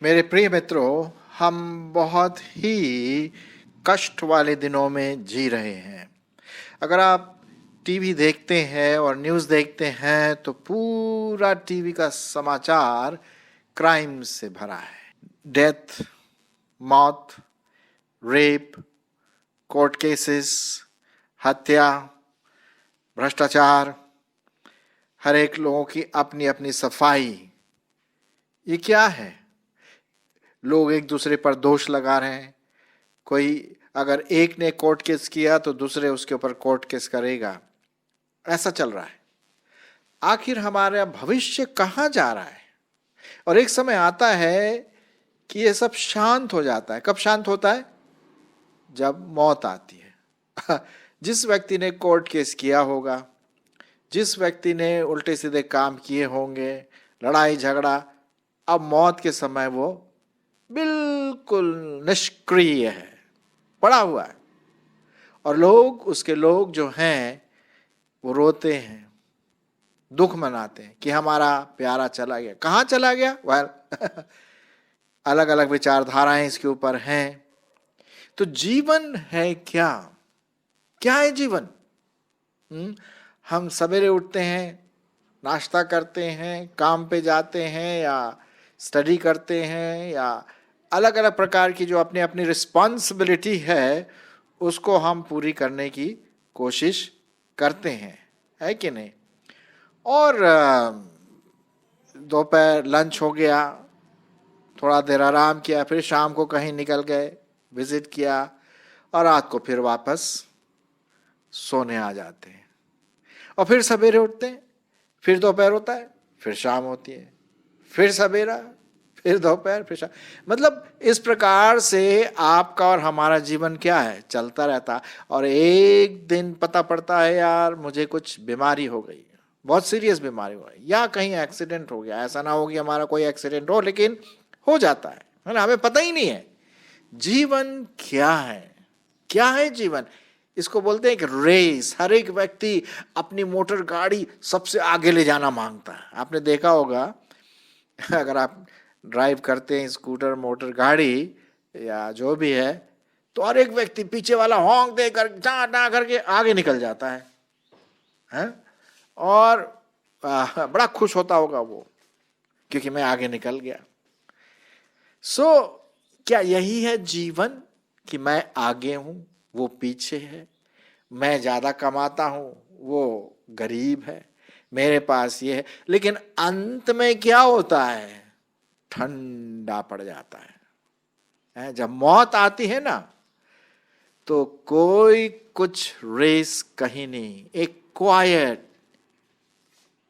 मेरे प्रिय मित्रों, हम बहुत ही कष्ट वाले दिनों में जी रहे हैं। अगर आप टीवी देखते हैं और न्यूज़ देखते हैं तो पूरा टीवी का समाचार क्राइम से भरा है। डेथ, मौत, रेप, कोर्ट केसेस, हत्या, भ्रष्टाचार, हर एक लोगों की अपनी अपनी सफाई। ये क्या है? लोग एक दूसरे पर दोष लगा रहे हैं। कोई अगर एक ने कोर्ट केस किया तो दूसरे उसके ऊपर कोर्ट केस करेगा। ऐसा चल रहा है। आखिर हमारा भविष्य कहाँ जा रहा है? और एक समय आता है कि ये सब शांत हो जाता है। कब शांत होता है? जब मौत आती है। जिस व्यक्ति ने कोर्ट केस किया होगा, जिस व्यक्ति ने उल्टे सीधे काम किए होंगे, लड़ाई झगड़ा, अब मौत के समय वो बिल्कुल निष्क्रिय है, पड़ा हुआ है। और लोग जो हैं वो रोते हैं, दुख मनाते हैं कि हमारा प्यारा चला गया। कहाँ चला गया? वेल अलग अलग विचारधाराएं इसके ऊपर हैं। तो जीवन है क्या? क्या है जीवन? हम सवेरे उठते हैं, नाश्ता करते हैं, काम पे जाते हैं या स्टडी करते हैं या अलग अलग प्रकार की जो अपनी अपनी रिस्पॉन्सिबिलिटी है उसको हम पूरी करने की कोशिश करते हैं, है कि नहीं? और दोपहर लंच हो गया, थोड़ा देर आराम किया, फिर शाम को कहीं निकल गए, विजिट किया और रात को फिर वापस सोने आ जाते हैं। और फिर सवेरे उठते हैं, फिर दोपहर होता है, फिर शाम होती है, फिर सवेरा, फिर दोपहर, फिर शाम। मतलब इस प्रकार से आपका और हमारा जीवन क्या है? चलता रहता। और एक दिन पता पड़ता है यार मुझे कुछ बीमारी हो गई, बहुत सीरियस बीमारी हो गई, या कहीं एक्सीडेंट हो गया। ऐसा ना हो कि हमारा कोई एक्सीडेंट हो, लेकिन हो जाता है ना? हमें पता ही नहीं है जीवन क्या है। क्या है जीवन? इसको बोलते हैं एक रेस। हर एक व्यक्ति अपनी मोटर गाड़ी सबसे आगे ले जाना मांगता है। आपने देखा होगा, अगर आप ड्राइव करते हैं स्कूटर, मोटर गाड़ी या जो भी है, तो हर एक व्यक्ति पीछे वाला हॉर्न देकर टाँ करके आगे निकल जाता है? और बड़ा खुश होता होगा वो, क्योंकि मैं आगे निकल गया। क्या यही है जीवन कि मैं आगे हूं, वो पीछे है? मैं ज्यादा कमाता हूं, वो गरीब है, मेरे पास ये है। लेकिन अंत में क्या होता है? ठंडा पड़ जाता है। जब मौत आती है ना, तो कोई कुछ रेस कहीं नहीं, एक क्वाइट,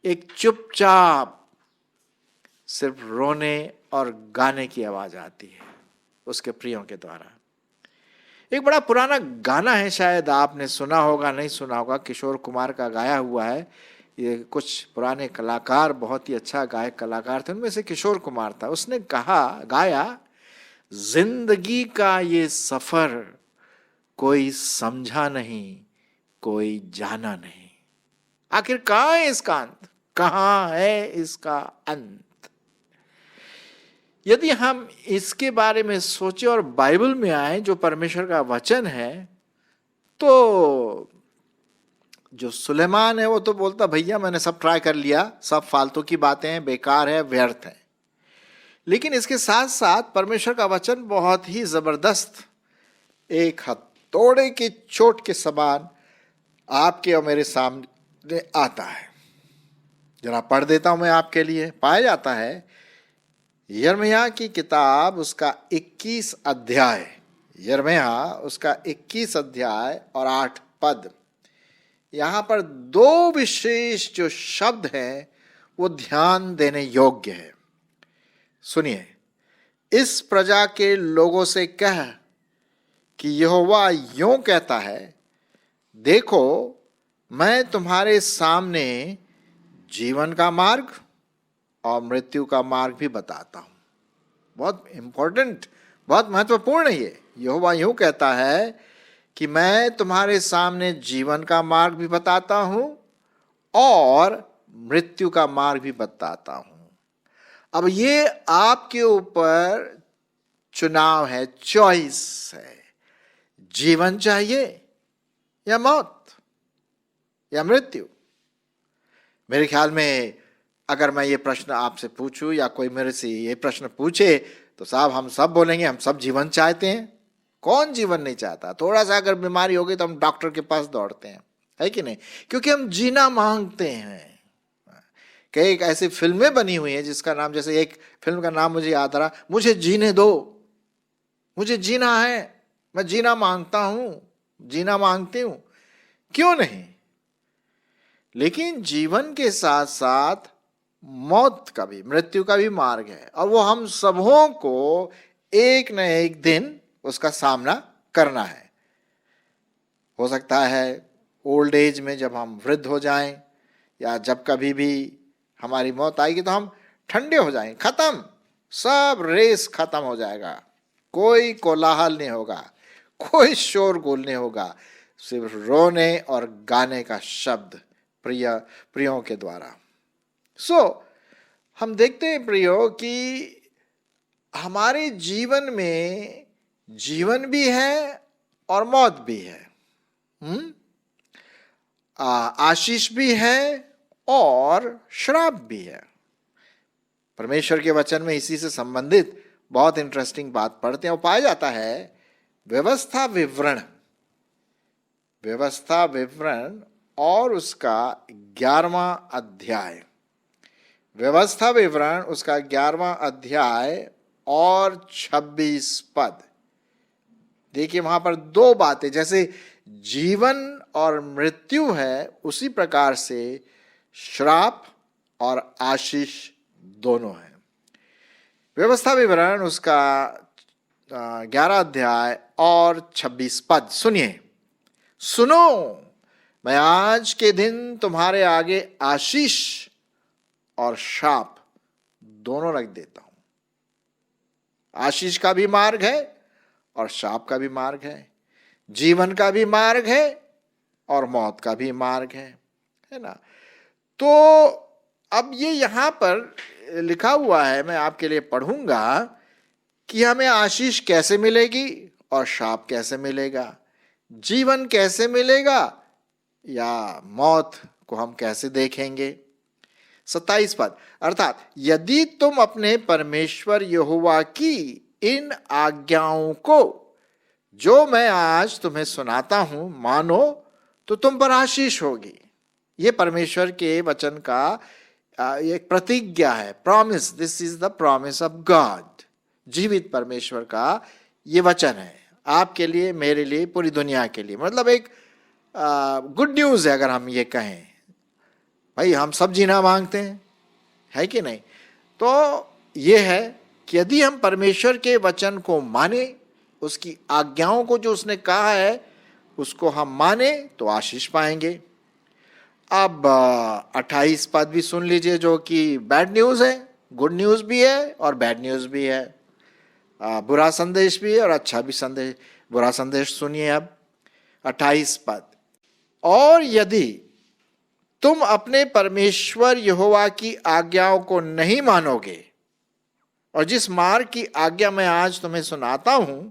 एक चुपचाप सिर्फ रोने और गाने की आवाज आती है उसके प्रियों के द्वारा। एक बड़ा पुराना गाना है, शायद आपने सुना होगा, नहीं सुना होगा, किशोर कुमार का गाया हुआ है। ये कुछ पुराने कलाकार, बहुत ही अच्छा गायक कलाकार थे, उनमें से किशोर कुमार था। उसने गाया, जिंदगी का ये सफर कोई समझा नहीं, कोई जाना नहीं। आखिर कहाँ है इसका अंत? कहाँ है इसका अंत? यदि हम इसके बारे में सोचें और बाइबल में आए, जो परमेश्वर का वचन है, तो जो सुलेमान है वो तो बोलता भैया मैंने सब ट्राई कर लिया, सब फालतू की बातें हैं, बेकार है, व्यर्थ है। लेकिन इसके साथ साथ परमेश्वर का वचन बहुत ही जबरदस्त, एक हथौड़े की चोट के समान आपके और मेरे सामने आता है। जरा पढ़ देता हूं मैं आपके लिए। पाया जाता है यिर्मयाह की किताब, उसका 21 अध्याय, यिर्मयाह उसका 21 अध्याय और 8 पद। यहां पर दो विशेष जो शब्द हैं वो ध्यान देने योग्य है। सुनिए, इस प्रजा के लोगों से कह कि यहोवा यूं कहता है, देखो मैं तुम्हारे सामने जीवन का मार्ग और मृत्यु का मार्ग भी बताता हूं। बहुत इंपॉर्टेंट, बहुत महत्वपूर्ण है ये। यहोवा यूं कहता है कि मैं तुम्हारे सामने जीवन का मार्ग भी बताता हूं और मृत्यु का मार्ग भी बताता हूं। अब ये आपके ऊपर चुनाव है, चॉइस है। जीवन चाहिए या मौत या मृत्यु? मेरे ख्याल में अगर मैं ये प्रश्न आपसे पूछूं या कोई मेरे से ये प्रश्न पूछे तो साहब हम सब बोलेंगे हम सब जीवन चाहते हैं। कौन जीवन नहीं चाहता? थोड़ा सा अगर बीमारी हो गई तो हम डॉक्टर के पास दौड़ते हैं, है कि नहीं? क्योंकि हम जीना मांगते हैं। कई ऐसी फिल्में बनी हुई हैं जिसका नाम, जैसे एक फिल्म का नाम मुझे याद आ रहा, मुझे जीने दो, मुझे जीना है, मैं जीना मांगता हूं, जीना मांगती हूं। क्यों नहीं? लेकिन जीवन के साथ साथ मौत का भी, मृत्यु का भी मार्ग है और वो हम सबों को एक न एक दिन उसका सामना करना है। हो सकता है ओल्ड एज में जब हम वृद्ध हो जाएं या जब कभी भी हमारी मौत आएगी तो हम ठंडे हो जाएं, खत्म, सब रेस खत्म हो जाएगा, कोई कोलाहल नहीं होगा, कोई शोरगुल नहीं होगा, सिर्फ रोने और गाने का शब्द प्रियों के द्वारा। हम देखते हैं प्रियो कि हमारे जीवन में जीवन भी है और मौत भी है, आशीष भी है और श्राप भी है। परमेश्वर के वचन में इसी से संबंधित बहुत इंटरेस्टिंग बात पढ़ते हैं और पाया जाता है व्यवस्था विवरण और उसका 11वां अध्याय, व्यवस्था विवरण उसका 11वां अध्याय और 26 पद। देखिए वहां पर दो बातें, जैसे जीवन और मृत्यु है उसी प्रकार से श्राप और आशीष दोनों है। व्यवस्था विवरण उसका 11 अध्याय और 26 पद सुनिए। सुनो, मैं आज के दिन तुम्हारे आगे आशीष और शाप दोनों रख देता हूं। आशीष का भी मार्ग है और शाप का भी मार्ग है, जीवन का भी मार्ग है और मौत का भी मार्ग है ना? तो अब ये यहां पर लिखा हुआ है, मैं आपके लिए पढ़ूंगा कि हमें आशीष कैसे मिलेगी और शाप कैसे मिलेगा, जीवन कैसे मिलेगा या मौत को हम कैसे देखेंगे। 27 पद, अर्थात यदि तुम अपने परमेश्वर यहोवा की इन आज्ञाओं को जो मैं आज तुम्हें सुनाता हूं मानो तो तुम पर आशीष होगी। ये परमेश्वर के वचन का एक प्रतिज्ञा है, promise, this is the promise of God. जीवित परमेश्वर का ये वचन है आपके लिए, मेरे लिए, पूरी दुनिया के लिए। मतलब एक गुड न्यूज है अगर हम ये कहें। भाई हम सब जीना मांगते हैं, है कि नहीं? तो ये है कि यदि हम परमेश्वर के वचन को माने, उसकी आज्ञाओं को जो उसने कहा है उसको हम माने तो आशीष पाएंगे। अब 28 पद भी सुन लीजिए जो कि बैड न्यूज है, गुड न्यूज भी है और बैड न्यूज भी है, बुरा संदेश भी है और अच्छा भी संदेश। बुरा संदेश सुनिए अब 28 पद, और यदि तुम अपने परमेश्वर यहोवा की आज्ञाओं को नहीं मानोगे और जिस मार्ग की आज्ञा मैं आज तुम्हें सुनाता हूं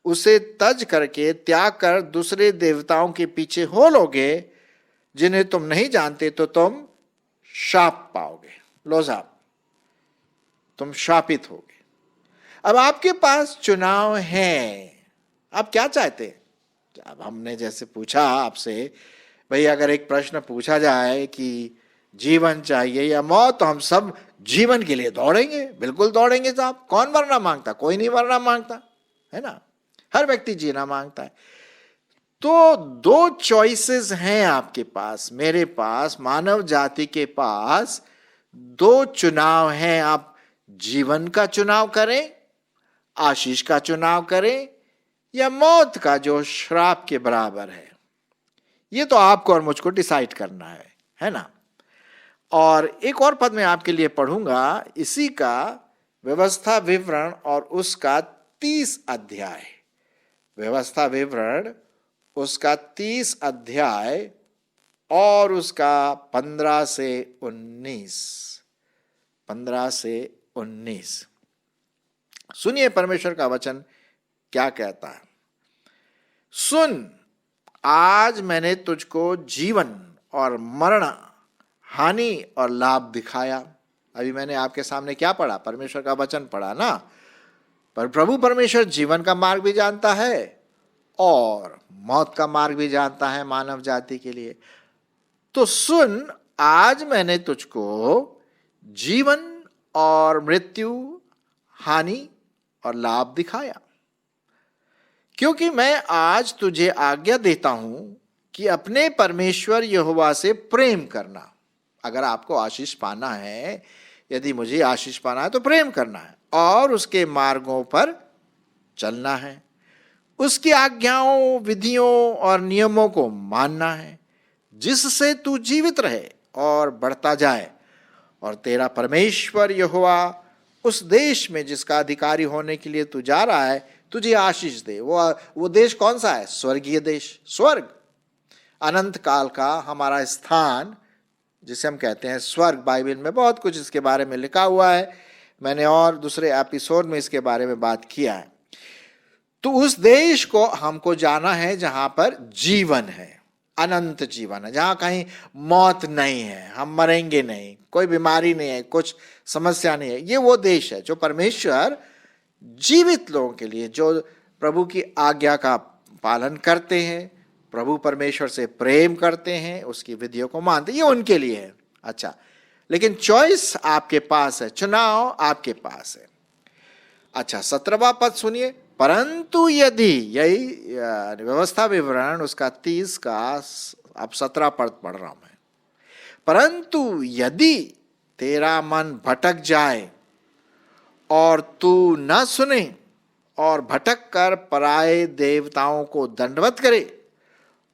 उसे तज करके त्याग कर दूसरे देवताओं के पीछे हो लोगे जिन्हें तुम नहीं जानते तो तुम शाप पाओगे। लो साहब, तुम शापित होगे। अब आपके पास चुनाव है, आप क्या चाहते? अब हमने जैसे पूछा आपसे, भाई अगर एक प्रश्न पूछा जाए कि जीवन चाहिए या मौत, तो हम सब जीवन के लिए दौड़ेंगे, बिल्कुल दौड़ेंगे साहब। कौन मरना मांगता? कोई नहीं मरना मांगता, है ना? हर व्यक्ति जीना मांगता है। तो दो चॉइसेस हैं आपके पास, मेरे पास, मानव जाति के पास दो चुनाव हैं। आप जीवन का चुनाव करें, आशीष का चुनाव करें, या मौत का जो श्राप के बराबर है। ये तो आपको और मुझको डिसाइड करना है ना? और एक और पद मैं आपके लिए पढ़ूंगा इसी का, व्यवस्था विवरण और उसका 30 अध्याय। व्यवस्था विवरण उसका 30 अध्याय और उसका 15 से 19 सुनिए परमेश्वर का वचन क्या कहता है। सुन, आज मैंने तुझको जीवन और मरण, हानि और लाभ दिखाया। अभी मैंने आपके सामने क्या पढ़ा? परमेश्वर का वचन पढ़ा ना। पर प्रभु परमेश्वर जीवन का मार्ग भी जानता है और मौत का मार्ग भी जानता है मानव जाति के लिए। तो सुन, आज मैंने तुझको जीवन और मृत्यु, हानि और लाभ दिखाया, क्योंकि मैं आज तुझे आज्ञा देता हूं कि अपने परमेश्वर यहोवा से प्रेम करना। अगर आपको आशीष पाना है, यदि मुझे आशीष पाना है, तो प्रेम करना है और उसके मार्गों पर चलना है, उसकी आज्ञाओं, विधियों और नियमों को मानना है, जिससे तू जीवित रहे और बढ़ता जाए, और तेरा परमेश्वर यहोवा उस देश में जिसका अधिकारी होने के लिए तू जा रहा है तुझे आशीष दे। वो देश कौन सा है? स्वर्गीय देश, स्वर्ग, अनंत काल का हमारा स्थान, जिसे हम कहते हैं स्वर्ग। बाइबल में बहुत कुछ इसके बारे में लिखा हुआ है, मैंने और दूसरे एपिसोड में इसके बारे में बात किया है। तो उस देश को हमको जाना है जहां पर जीवन है, अनंत जीवन है, जहां कहीं मौत नहीं है, हम मरेंगे नहीं, कोई बीमारी नहीं है, कुछ समस्या नहीं है। ये वो देश है जो परमेश्वर जीवित लोगों के लिए, जो प्रभु की आज्ञा का पालन करते हैं, प्रभु परमेश्वर से प्रेम करते हैं, उसकी विधियों को मानते हैं, ये उनके लिए है। अच्छा, लेकिन चॉइस आपके पास है, चुनाव आपके पास है। अच्छा, 17वां पद सुनिए। परंतु यदि, यही व्यवस्था विवरण उसका 30 का, अब 17 पद पढ़ रहा हूं मैं। परंतु यदि तेरा मन भटक जाए और तू न सुने और भटक कर पराये देवताओं को दंडवत करे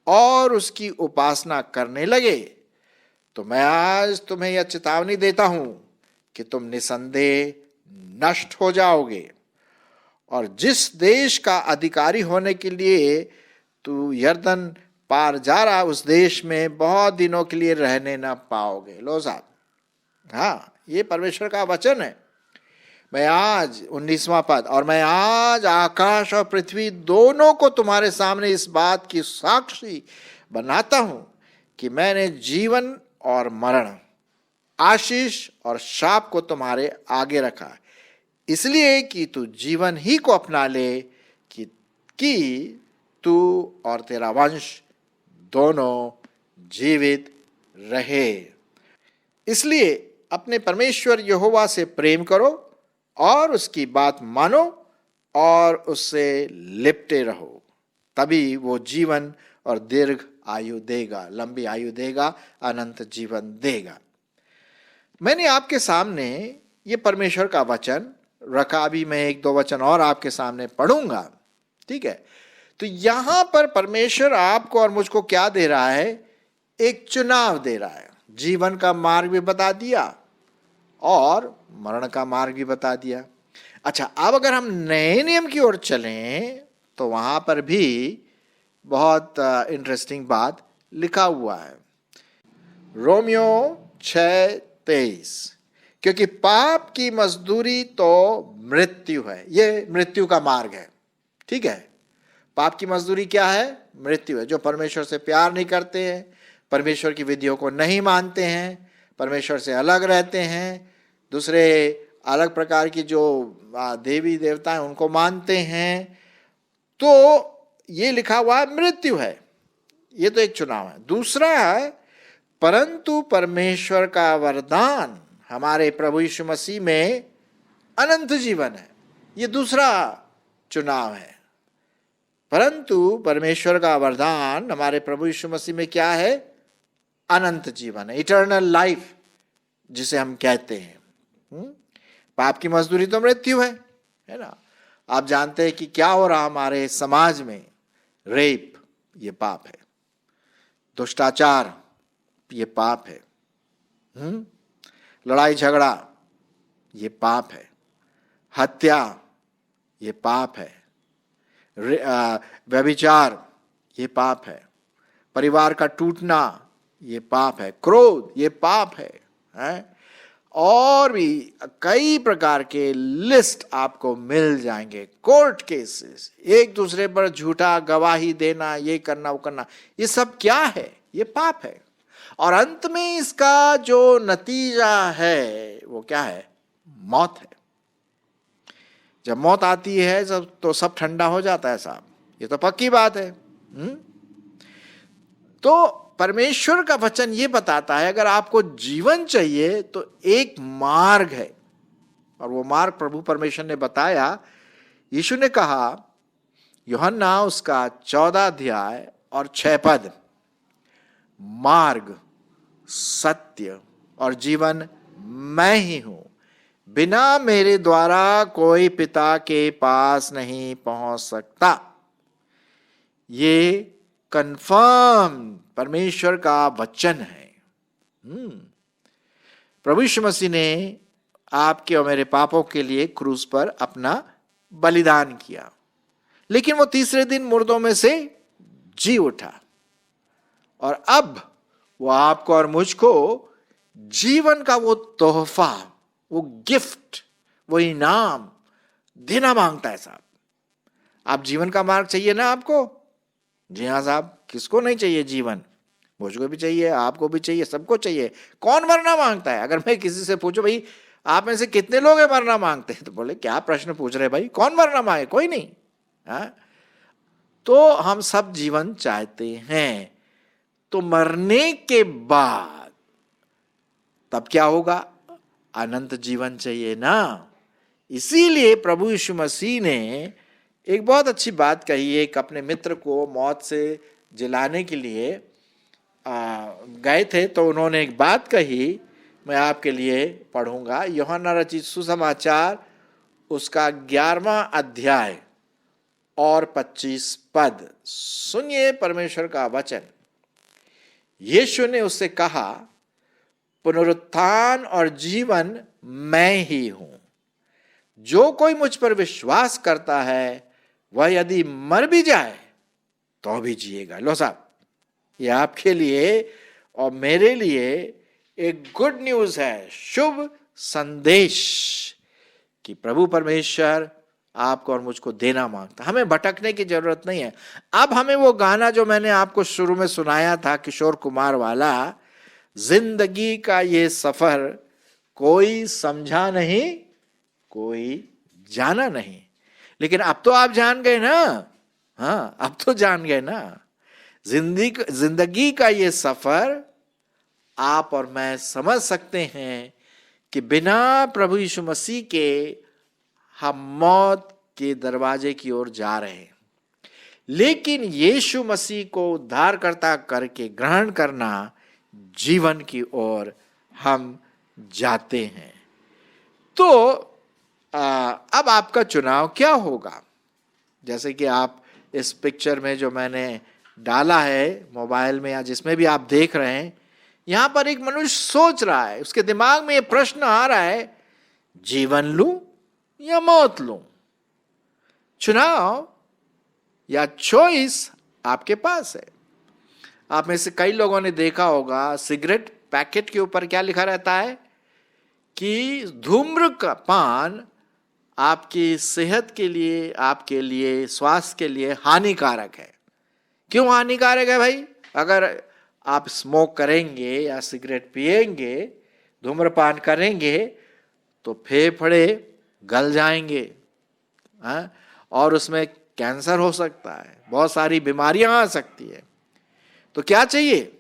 और उसकी उपासना करने लगे, तो मैं आज तुम्हें यह चेतावनी देता हूं कि तुम निसंदेह नष्ट हो जाओगे, और जिस देश का अधिकारी होने के लिए तू यरदन पार जा रहा, उस देश में बहुत दिनों के लिए रहने ना पाओगे। लो साहब, हाँ, ये परमेश्वर का वचन है। मैं आज 19वां पद, और मैं आज आकाश और पृथ्वी दोनों को तुम्हारे सामने इस बात की साक्षी बनाता हूं कि मैंने जीवन और मरण, आशीष और शाप को तुम्हारे आगे रखा, इसलिए कि तू जीवन ही को अपना ले, कि तू और तेरा वंश दोनों जीवित रहे। इसलिए अपने परमेश्वर यहोवा से प्रेम करो और उसकी बात मानो और उससे लिपटे रहो, तभी वो जीवन और दीर्घ आयु देगा, लंबी आयु देगा, अनंत जीवन देगा। मैंने आपके सामने ये परमेश्वर का वचन रखा, अभी मैं 1-2 वचन और आपके सामने पढ़ूंगा, ठीक है। तो यहां पर परमेश्वर आपको और मुझको क्या दे रहा है? एक चुनाव दे रहा है। जीवन का मार्ग भी बता दिया और मरण का मार्ग भी बता दिया। अच्छा, अब अगर हम नए नियम की ओर चलें तो वहां पर भी बहुत इंटरेस्टिंग बात लिखा हुआ है। रोमियो 6:23, क्योंकि पाप की मजदूरी तो मृत्यु है। ये मृत्यु का मार्ग है, ठीक है। पाप की मजदूरी क्या है? मृत्यु है। जो परमेश्वर से प्यार नहीं करते हैं, परमेश्वर की विधियों को नहीं मानते हैं, परमेश्वर से अलग रहते हैं, दूसरे अलग प्रकार की जो देवी देवता हैं उनको मानते हैं, तो ये लिखा हुआ है मृत्यु है। ये तो एक चुनाव है। दूसरा है, परंतु परमेश्वर का वरदान हमारे प्रभु यीशु मसीह में अनंत जीवन है। ये दूसरा चुनाव है। परंतु परमेश्वर का वरदान हमारे प्रभु यीशु मसीह में क्या है? अनंत जीवन है, इटर्नल लाइफ जिसे हम कहते हैं। पाप की मजदूरी तो मृत्यु है ना। आप जानते हैं कि क्या हो रहा हमारे समाज में? रेप, ये पाप है। दुष्टाचार, ये पाप है। लड़ाई झगड़ा, ये पाप है। हत्या, ये पाप है। व्यभिचार, ये पाप है। परिवार का टूटना ये पाप है। क्रोध ये पाप है? और भी कई प्रकार के लिस्ट आपको मिल जाएंगे। कोर्ट केसेस, एक दूसरे पर झूठा गवाही देना, ये करना वो करना, ये सब क्या है? ये पाप है। और अंत में इसका जो नतीजा है वो क्या है? मौत है। जब मौत आती है तो सब ठंडा हो जाता है साहब, ये तो पक्की बात है। तो परमेश्वर का वचन ये बताता है अगर आपको जीवन चाहिए तो एक मार्ग है, और वो मार्ग प्रभु परमेश्वर ने बताया। यीशु ने कहा, यूहन्ना उसका 14 अध्याय और 6 पद, मार्ग, सत्य और जीवन मैं ही हूं, बिना मेरे द्वारा कोई पिता के पास नहीं पहुंच सकता। ये कंफर्म परमेश्वर का वचन है। प्रभु यीशु मसीह ने आपके और मेरे पापों के लिए क्रूस पर अपना बलिदान किया, लेकिन वो तीसरे दिन मुर्दों में से जी उठा, और अब वो आपको और मुझको जीवन का वो तोहफा, वो गिफ्ट, वो इनाम देना मांगता है साहब। आप जीवन का मार्ग चाहिए ना आपको? जी हाँ साहब, किसको नहीं चाहिए जीवन? मुझको भी चाहिए, आपको भी चाहिए, सबको चाहिए। कौन मरना मांगता है? अगर मैं किसी से पूछूं, भाई आप में से कितने लोग हैं मरना मांगते हैं, तो बोले क्या प्रश्न पूछ रहे भाई, कौन मरना मांगे? कोई नहीं। तो हम सब जीवन चाहते हैं। तो मरने के बाद तब क्या होगा? अनंत जीवन चाहिए ना। इसीलिए प्रभु यीशु मसीह ने एक बहुत अच्छी बात कही। एक अपने मित्र को मौत से जिलाने के लिए गए थे, तो उन्होंने एक बात कही, मैं आपके लिए पढ़ूंगा। यूहन्ना रचित सुसमाचार उसका 11वां अध्याय और 25 पद। सुनिए परमेश्वर का वचन। यीशु ने उससे कहा, पुनरुत्थान और जीवन मैं ही हूं। जो कोई मुझ पर विश्वास करता है वह यदि मर भी जाए तो भी जिएगा। लो साहब, ये आपके लिए और मेरे लिए एक गुड न्यूज है, शुभ संदेश, कि प्रभु परमेश्वर आपको और मुझको देना मांगता। हमें भटकने की जरूरत नहीं है। अब हमें वो गाना जो मैंने आपको शुरू में सुनाया था, किशोर कुमार वाला, जिंदगी का ये सफर कोई समझा नहीं, कोई जाना नहीं, लेकिन अब तो आप जान गए ना। हाँ, अब तो जान गए ना। जिंदगी का ये सफर आप और मैं समझ सकते हैं कि बिना प्रभु यीशु मसीह के हम मौत के दरवाजे की ओर जा रहे हैं, लेकिन यीशु मसीह को उद्धारकर्ता करके ग्रहण करना, जीवन की ओर हम जाते हैं। तो अब आपका चुनाव क्या होगा? जैसे कि आप इस पिक्चर में जो मैंने डाला है मोबाइल में या जिसमें भी आप देख रहे हैं, यहां पर एक मनुष्य सोच रहा है, उसके दिमाग में ये प्रश्न आ रहा है, जीवन लूं या मौत लूं? चुनाव या चॉइस आपके पास है। आप में से कई लोगों ने देखा होगा, सिगरेट पैकेट के ऊपर क्या लिखा रहता है कि धूम्रपान आपकी सेहत के लिए, आपके लिए, स्वास्थ्य के लिए हानिकारक है। क्यों हानिकारक है भाई? अगर आप स्मोक करेंगे या सिगरेट पिएंगे, धूम्रपान करेंगे, तो फेफड़े गल जाएंगे, और उसमें कैंसर हो सकता है, बहुत सारी बीमारियां आ सकती है। तो क्या चाहिए?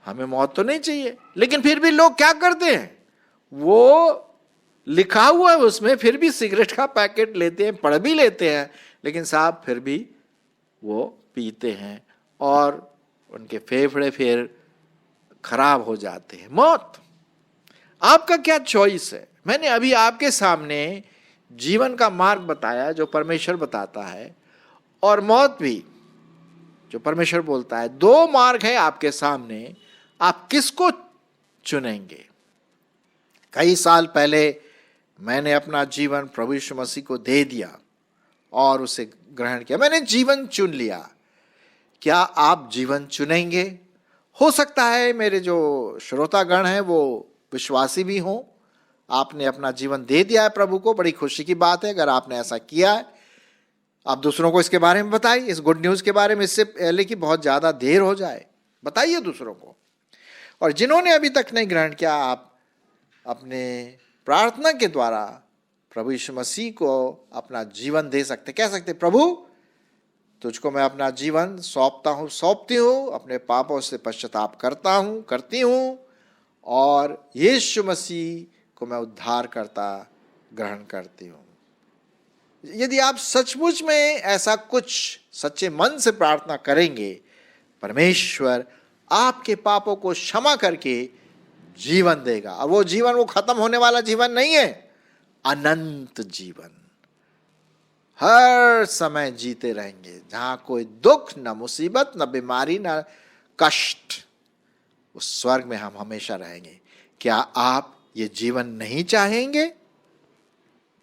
हमें मौत तो नहीं चाहिए, लेकिन फिर भी लोग क्या करते हैं, वो लिखा हुआ है उसमें, फिर भी सिगरेट का पैकेट लेते हैं, पढ़ भी लेते हैं, लेकिन साहब फिर भी वो पीते हैं और उनके फेफड़े फिर खराब हो जाते हैं। मौत, आपका क्या चॉइस है? मैंने अभी आपके सामने जीवन का मार्ग बताया जो परमेश्वर बताता है, और मौत भी जो परमेश्वर बोलता है। दो मार्ग है आपके सामने, आप किसको चुनेंगे? कई साल पहले मैंने अपना जीवन प्रभु यीशु मसीह को दे दिया और उसे ग्रहण किया। मैंने जीवन चुन लिया। क्या आप जीवन चुनेंगे? हो सकता है मेरे जो श्रोतागण हैं वो विश्वासी भी हों, आपने अपना जीवन दे दिया है प्रभु को, बड़ी खुशी की बात है। अगर आपने ऐसा किया है, आप दूसरों को इसके बारे में बताइए, इस गुड न्यूज़ के बारे में, इससे पहले कि बहुत ज़्यादा देर हो जाए। बताइए दूसरों को। और जिन्होंने अभी तक नहीं ग्रहण किया, आप अपने प्रार्थना के द्वारा प्रभु यीशु मसीह को अपना जीवन दे सकते, कह सकते प्रभु तुझको मैं अपना जीवन सौंपता हूँ, सौंपती हूँ, अपने पापों से पश्चाताप करता हूँ, करती हूँ, और यीशु मसीह को मैं उद्धार करता ग्रहण करती हूँ। यदि आप सचमुच में ऐसा कुछ सच्चे मन से प्रार्थना करेंगे, परमेश्वर आपके पापों को क्षमा करके जीवन देगा। और वो जीवन वो खत्म होने वाला जीवन नहीं है, अनंत जीवन, हर समय जीते रहेंगे, जहां कोई दुख न मुसीबत न बीमारी न कष्ट, उस स्वर्ग में हम हमेशा रहेंगे। क्या आप ये जीवन नहीं चाहेंगे?